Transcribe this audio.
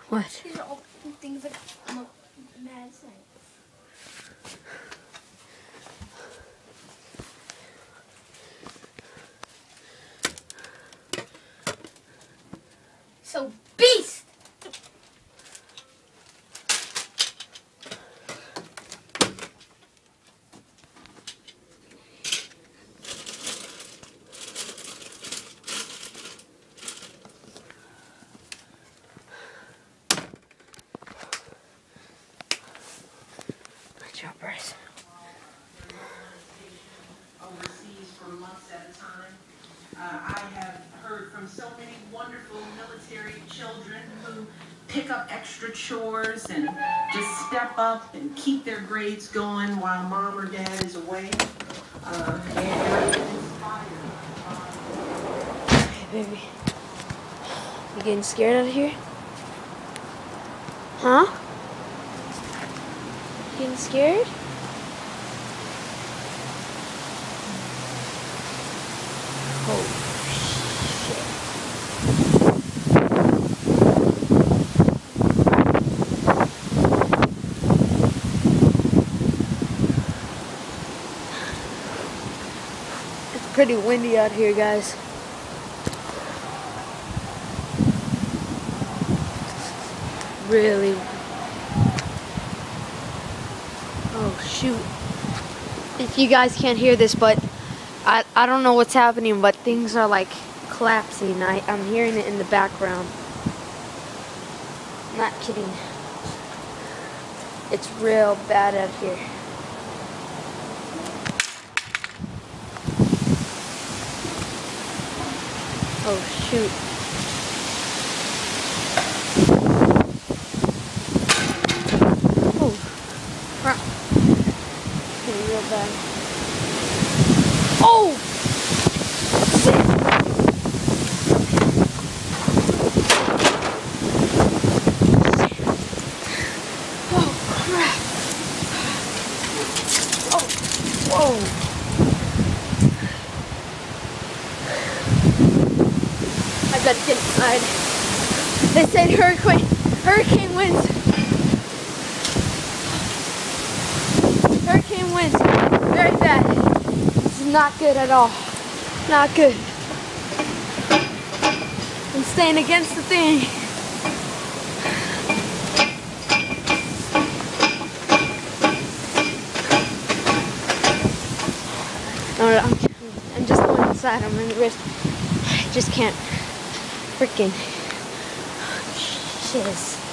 What? These are all things that I'm mad at. So, beast! Good job, Bryce. Overseas for months at a time. I have heard from so many wonderful military children who pick up extra chores and just step up and keep their grades going while mom or dad is away. And I've been inspired. Hey, baby. You getting scared out of here? Huh? Getting scared? Oh, shit. It's pretty windy out here, guys. Really. Oh, shoot. If you guys can't hear this, but I don't know what's happening, but things are like collapsing. I'm hearing it in the background. I'm not kidding. It's real bad out here. Oh, shoot. Oh, crap. It's getting real bad. Oh! Shit. Oh, crap. Oh, whoa. I gotta get inside. They said hurricane winds. Hurricane winds, very bad. This is not good at all. Not good. I'm staying against the thing. No, I'm just going inside. I'm in the risk. I just can't freaking shiz.